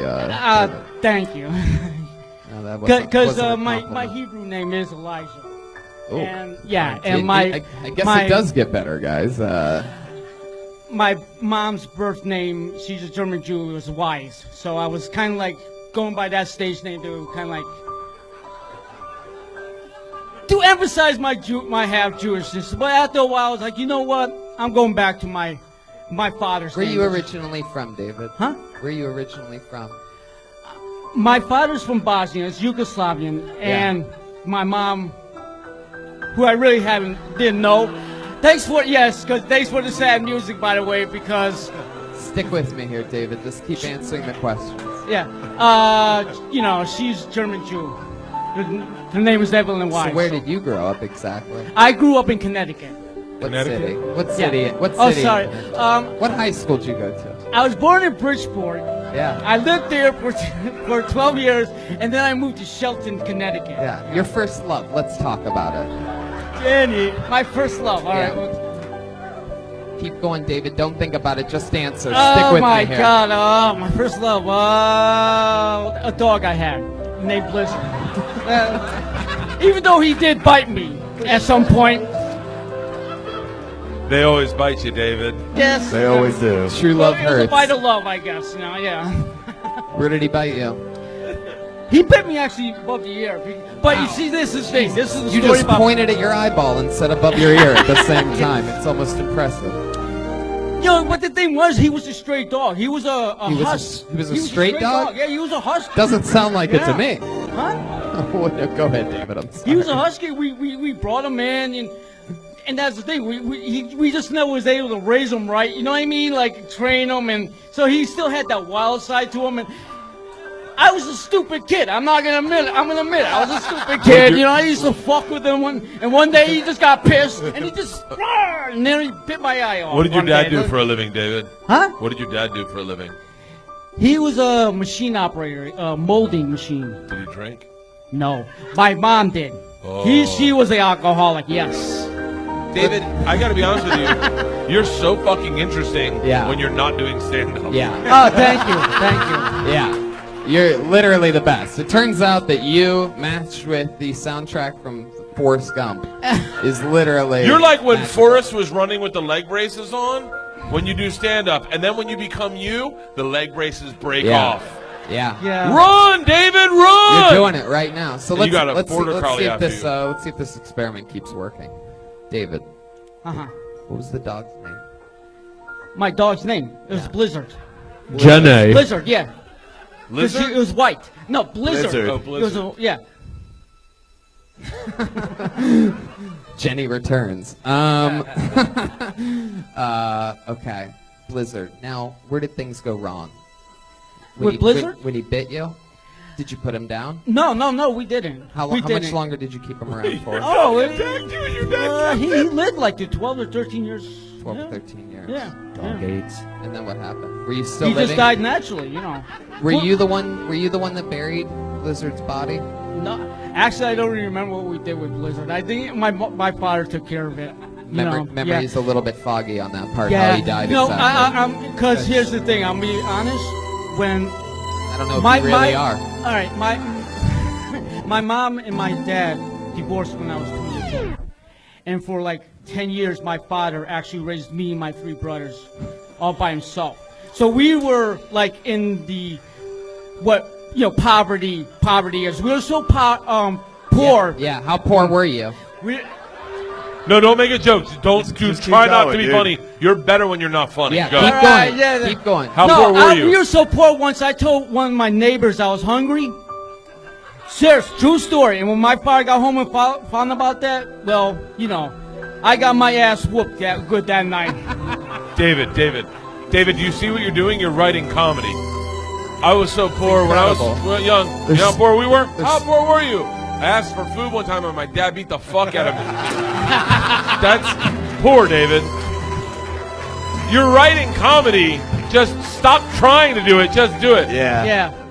Thank you. Because my Hebrew name is Elijah. Oh. And, yeah, I guess it does get better, guys. My mom's birth name, she's a German Jew, was Weiss. So I was kind of like going by that stage name to kind of like... to emphasize my half Jewishness. But after a while, I was like, you know what? I'm going back to my father's name. Where are you originally from, David? Huh? Where are you originally from? My father's from Bosnia. It's Yugoslavian. Yeah. And my mom, who I really didn't know. Thanks for the sad music, by the way, because... Stick with me here, David. Just keep answering the questions. Yeah. She's German Jew. Her name is Evelyn Weiss. So where did you grow up exactly? I grew up in Connecticut. What city? What city? Yeah. What city? Oh, sorry. What high school did you go to? I was born in Bridgeport. Yeah. I lived there for 12 years, and then I moved to Shelton, Connecticut. Yeah. Your first love. Let's talk about it. Jenny, my first love. All right. Keep going, David. Don't think about it. Just answer. Stick Oh with my me here. God! My first love. A dog I had named Blizzard. Even though he did bite me at some point. They always bite you, David. Yes. They always do. True love It was a hurts. bite of love, I guess. Yeah. Where did he bite you? He bit me actually above the ear. But you see, this is the thing. This is the You story just about... pointed at your eyeball and said above your ear at the same time. It's almost impressive. What the thing was, he was a stray dog. He was a husk. He was a straight dog? Yeah, he was a husky. Doesn't sound like it to me. Huh? Go ahead, David. I'm sorry. He was a husky. We brought him in, and that's the thing. We just never was able to raise him right. You know what I mean? Like train him, and so he still had that wild side to him. And I was a stupid kid. I'm gonna admit it. I was a stupid kid. I used to fuck with him, and one day he just got pissed, and he just and then he bit my eye off. What did your dad do for a living, David? Huh? What did your dad do for a living? He was a machine operator, a molding machine. Did he drink? No, my mom did. Oh. She was an alcoholic, yes. David, I got to be honest with you. You're so fucking interesting when you're not doing stand-up. Yeah. Oh, thank you. Thank you. Yeah. You're literally the best. It turns out that you, matched with the soundtrack from Forrest Gump, is literally... You're like when magical. Forrest was running with the leg braces on when you do stand-up. And then when you become you, the leg braces break off. Yeah. Run, David, run! You're doing it right now. So And you let's, got a let's, see, border let's, collie see if after this, you. let's see if this experiment keeps working. David, Uh-huh. what was the dog's name? My dog's name. It was Blizzard. Jenny. Blizzard, yeah. 'Cause Lizard? It was white. No, Blizzard. Blizzard. Oh, It was yeah. Jenny returns. Okay. Blizzard. Now, where did things go wrong? With Blizzard? When he bit you? Did you put him down? No, we didn't. How we much didn't. longer did you keep him around for? Oh, You he lived like 12 or 13 years. 12 yeah. or 13 years. Yeah. Dog AIDS. And then what happened? Were you still He living? just died naturally, you know. Were you the one that buried Blizzard's body? No, actually, I don't really remember what we did with Blizzard. I think my father took care of it. Memory's a little bit foggy on that part. Yeah. How he died No, exactly. because here's the thing. I'm being honest. When I don't know if you really are. All right, my mom and my dad divorced when I was 2 years old, and for like 10 years, my father actually raised me and my 3 brothers all by himself. So we were like in the poverty as we were so poor. Yeah. How poor were you? No, don't make a joke. Don't just try keep not going, to be dude. funny. You're better when you're not funny. Yeah. Go. Keep All going. right, yeah, Keep going. How poor were you? We were so poor once I told one of my neighbors I was hungry. Serious, true story. And when my father got home and found about that, well, I got my ass whooped that night. David, do you see what you're doing? You're writing comedy. I was so poor when I was young. You know how poor we were? How poor were you? I asked for food one time and my dad beat the fuck out of me. That's poor, David. You're writing comedy. Just stop trying to do it. Just do it. Yeah.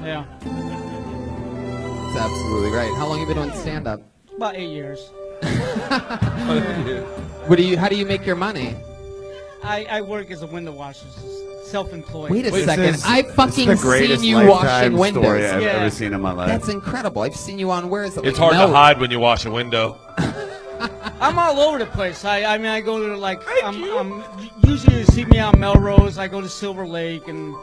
Yeah. That's absolutely right. How long have you been doing stand-up? About 8 years. How do you make your money? I work as a window washer, self-employed. Wait a second. This is- I this is fucking the seen greatest you lifetime washing windows. story I've Yeah. ever seen in my life. That's incredible. I've seen you on, where is it? It's like hard to Melrose. hide when you wash a window. I'm all over the place. I mean, I go to I'm usually you see me on Melrose. I go to Silver Lake and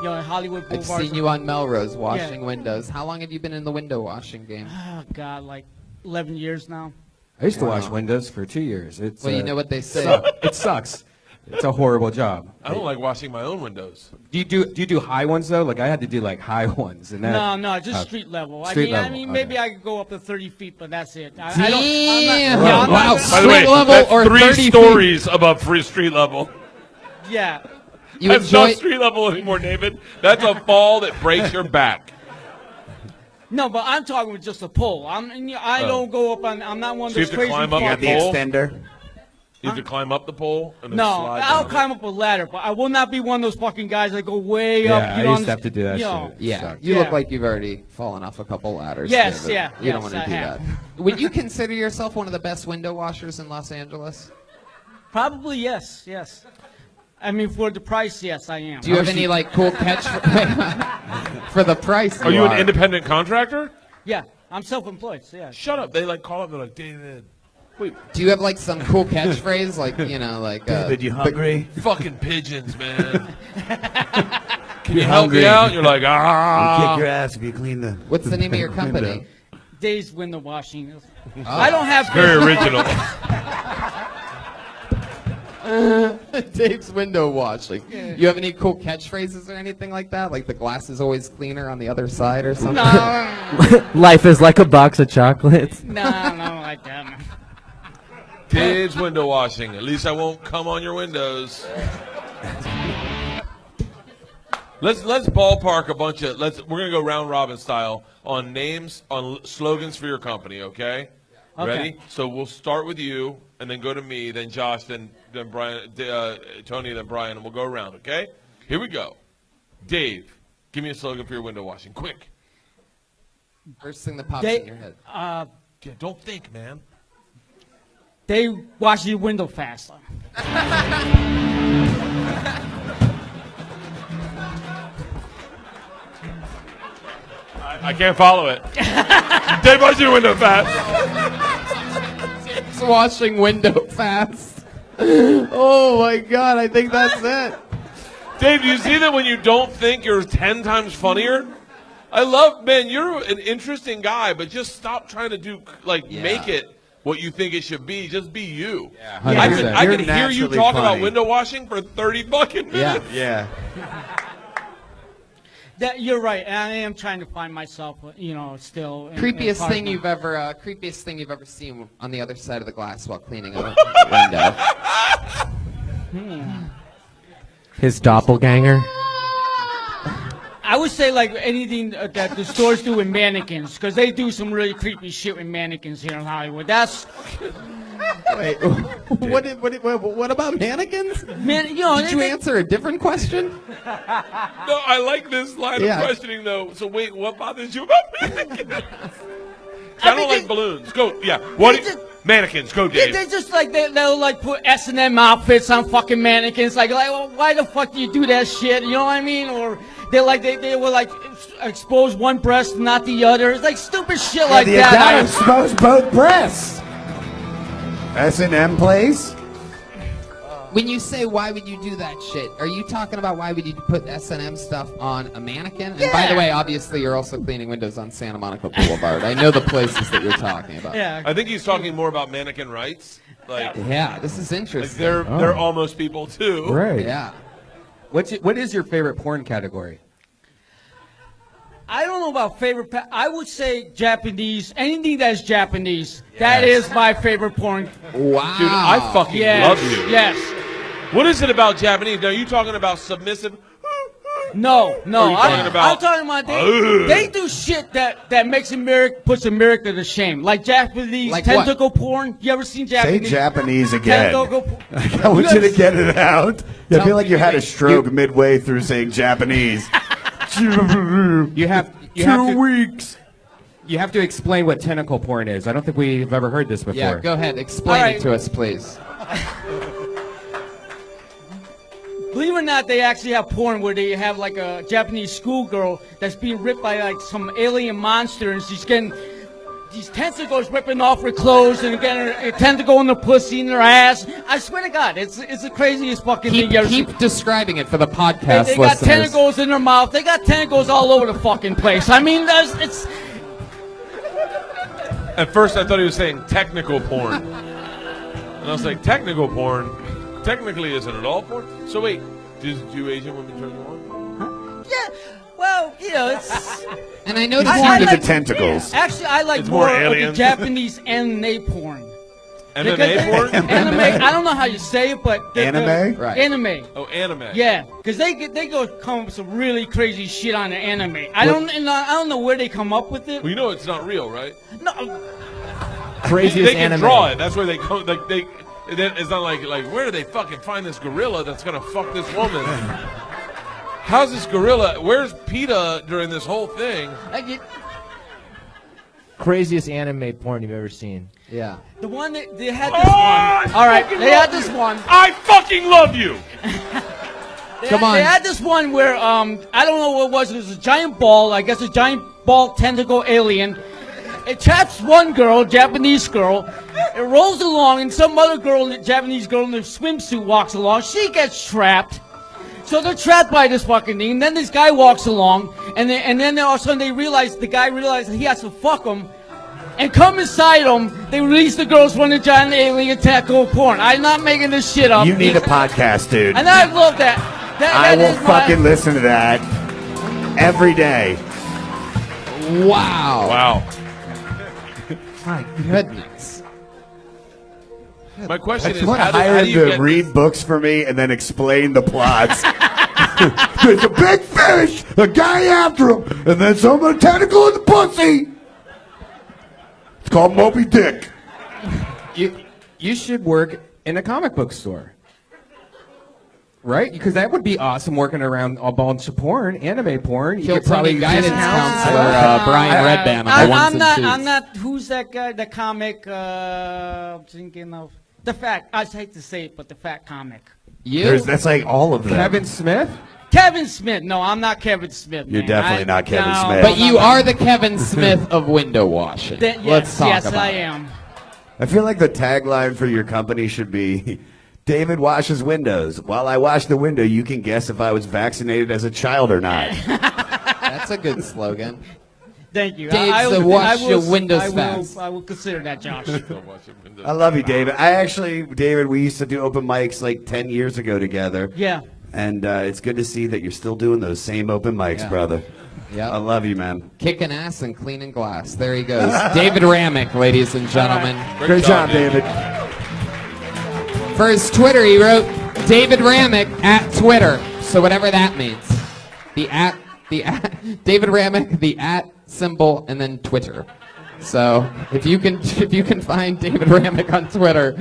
Hollywood I've Boulevard. seen you on Melrose washing windows. How long have you been in the window washing game? Oh God, like 11 years now. I used to wash windows for 2 years. It's, Well, you know what they say. It sucks. It's a horrible job. I don't like washing my own windows. Do you do high ones though? Like I had to do like high ones, and that. No, just street level. Street I level, mean, okay. maybe I could go up to 30 feet, but that's it. I Damn. don't, Wow. I'm not, By the way, Street level that's or 3 30 feet? stories above free street level. yeah. You That's enjoy not street level anymore, David. That's a fall that breaks your back. No, but I'm talking with just a pole. I don't go up on. I'm not one of So you those have to crazy. climb up You got the pole? extender. You have to climb up the pole and then No, slide I'll down. climb up a ladder, but I will not be one of those fucking guys that go way Yeah, up. I You used to have to do that you know. shit. Yeah, Sucks. you Yeah. look like you've already fallen off a couple ladders. Yes, David. yeah, You don't yes, want to I do have. that. Would you consider yourself one of the best window washers in Los Angeles? Probably yes. I mean, for the price, yes, I am. Do you have any like cool catch for the price? Are you an independent contractor? Yeah, I'm self-employed. So yeah. Shut up. They like call up. They're like, David. Wait, Do you have like some cool catchphrase, like like? David, you hungry? fucking pigeons, man. Can you help me out? You're like, I'll kick your ass if you clean the. What's the name of your company? window. Days window washing. I don't have. very original. Dave's window washing. You have any cool catchphrases or anything like that? Like the glass is always cleaner on the other side or something? No, Life is like a box of chocolates. no, like that. Dave's window washing. At least I won't come on your windows. Let's ballpark a bunch of. We're gonna go round robin style on names, on slogans for your company. Okay. Okay. Ready? So we'll start with you, and then go to me, then Josh, then Brian, Tony, then Brian, and we'll go around. Okay. Here we go. Dave, give me a slogan for your window washing. Quick. First thing that pops in your head. Yeah, don't think, man. They wash your window faster. I can't follow it. They wash your window fast. It's washing window fast. Oh my God, I think that's it. Dave, do you see that when you don't think you're 10 times funnier? I love, man, you're an interesting guy, but just stop trying to do, make it what you think it should be. Just be you. Yeah, I could hear you naturally talk about funny. window washing for 30 fucking minutes. Yeah. You're right. I am trying to find myself, still. Creepiest thing you've ever seen on the other side of the glass while cleaning a window. His doppelganger. I would say like anything that the stores do with mannequins, because they do some really creepy shit with mannequins here in Hollywood. That's Wait, what about mannequins? Did you answer a different question? No, I like this line of questioning, though. So wait, what bothers you about mannequins? I don't like balloons. Go, yeah. Mannequins, go, Dave. They just they'll like put S&M outfits on fucking mannequins. Like well, why the fuck do you do that shit? You know what I mean? Or they will like expose one breast, not the other. It's like stupid shit like You that. gotta expose both breasts. S&M place? When you say why would you do that shit, are you talking about why would you put S&M stuff on a mannequin? And by the way, obviously you're also cleaning windows on Santa Monica Boulevard. I know the places that you're talking about. Yeah. I think he's talking more about mannequin rights. Yeah, this is interesting. They're almost people too. Right. Yeah. What is your favorite porn category? I don't know about favorite. I would say Japanese. Anything that's Japanese. That is my favorite porn. Wow. Dude, I fucking love you. Yes. What is it about Japanese? Now, are you talking about submissive? No. I'm talking about they Ugh. do shit that makes puts America to shame. Like Japanese Like tentacle porn. You ever seen Say Japanese? Japanese again. Tentacle porn. I want you to get it out. I feel like you had a You- stroke midway through saying Japanese. You have 2 weeks. You have to explain what tentacle porn is. I don't think we've ever heard this before. Yeah, go ahead. Explain All right. it to us, please. Believe it or not, they actually have porn where they have like a Japanese schoolgirl that's being ripped by like some alien monster, and she's getting these tentacles ripping off her clothes and getting a tentacle in the pussy in her ass. I swear to God, it's the craziest fucking thing you ever seen. Keep describing it for the podcast They got listeners. tentacles in their mouth. They got tentacles all over the fucking place. I mean, it's. At first, I thought he was saying technical porn. And I was like, technical porn? Technically, isn't it all porn? So wait, do Asian women turn you on? Yeah. Well, it's. And I noticed Porn to the tentacles. Actually, I like It's more more of the aliens. Japanese anime porn. MMA porn? Anime. I don't know how you say it, but Anime? Right. Anime. Oh, anime. Yeah, because they go come up with some really crazy shit on the anime. I don't know where they come up with it. Well, you know it's not real, right? No, Craziest They can anime. draw it. That's where they come. Like they. It's not like where do they fucking find this gorilla that's gonna fuck this woman? How's this gorilla? Where's PETA during this whole thing? Craziest anime porn you've ever seen. Yeah. the one that they had this one. All right, they had this one. I fucking love you. Come on. They had this one where I don't know what it was. It was a giant ball. I guess a giant ball tentacle alien. It traps one girl, Japanese girl. It rolls along, and some other girl, Japanese girl in a swimsuit walks along. She gets trapped. So they're trapped by this fucking thing. And then this guy walks along, and then all of a sudden the guy realizes he has to fuck him. And come inside them, they release the girls from the giant alien tentacle porn. I'm not making this shit up. You need a podcast, dude. And I love that. I That will is my- fucking listen to that every day. Wow. Wow. My goodness. My I question just is, want to how hire do him you to get read books for me and then explain the plots. There's a big fish, a guy after him, and then some tentacle in the pussy. It's called Moby Dick. You should work in a comic book store. Right? Because that would be awesome working around a bunch of porn, anime porn. You Kill could probably Tony guidance discount- counselor Brian Redband on the ones and twos. I'm not. Who's that guy? The comic. I'm thinking of the fat. I hate to say it, but the fat comic. That's like all of them. Kevin Smith? Kevin Smith. No, I'm not Kevin Smith. You're man. definitely not Kevin Smith. But you are the Kevin Smith of window washing. Let's talk yes, about I it. am. I feel like the tagline for your company should be, David washes windows. While I wash the window, you can guess if I was vaccinated as a child or not. That's a good slogan. Thank you. Dave's the wash your windows fast. I will consider that, Josh. I love you, David. David, we used to do open mics like 10 years ago together. Yeah. And it's good to see that you're still doing those same open mics, brother. Yeah. I love you, man. Kicking ass and cleaning glass. There he goes. David Ramick, ladies and gentlemen. Great job, David. For his Twitter, he wrote David Ramick at Twitter. So whatever that means. The at, David Ramick, the at symbol, and then Twitter. So if you can find David Ramick on Twitter,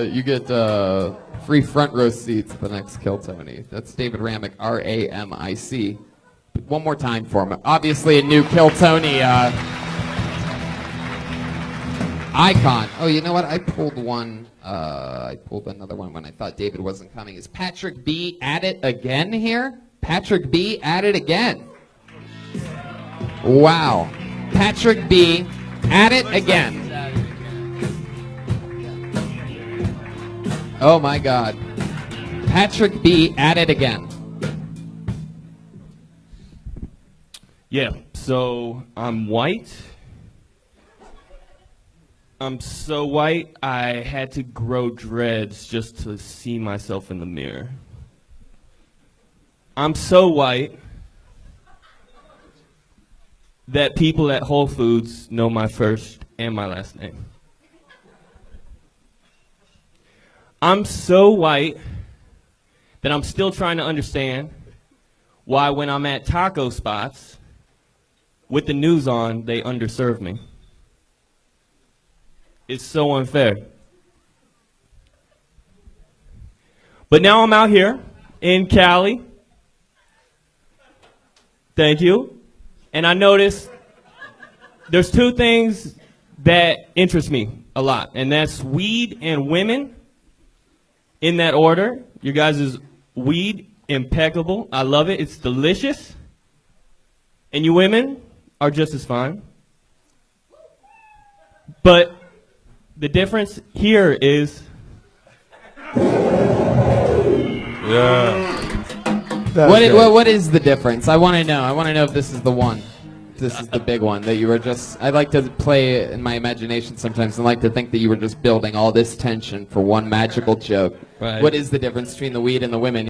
you get free front row seats at the next Kill Tony. That's David Ramick, R-A-M-I-C. One more time for him. Obviously a new Kill Tony icon. Oh, you know what? I pulled one. I pulled another one when I thought David wasn't coming. Is Patrick B at it again here? Patrick B at it again. Wow. Patrick B at it again. Oh my God. Patrick B at it again. Yeah, so I'm white. I'm so white, I had to grow dreads just to see myself in the mirror. I'm so white that people at Whole Foods know my first and my last name. I'm so white that I'm still trying to understand why when I'm at taco spots with the news on, they underserve me. It's so unfair. But now I'm out here in Cali. Thank you. And I noticed there's two things that interest me a lot, and that's weed and women. In that order. You guys' weed, impeccable. I love it. It's delicious. And you women are just as fine. But the difference here is... What is the difference? I want to know. I want to know if this is the one. This is the big one that you were just... I like to play in my imagination sometimes and like to think that you were just building all this tension for one magical joke. Right. What is the difference between the weed and the women?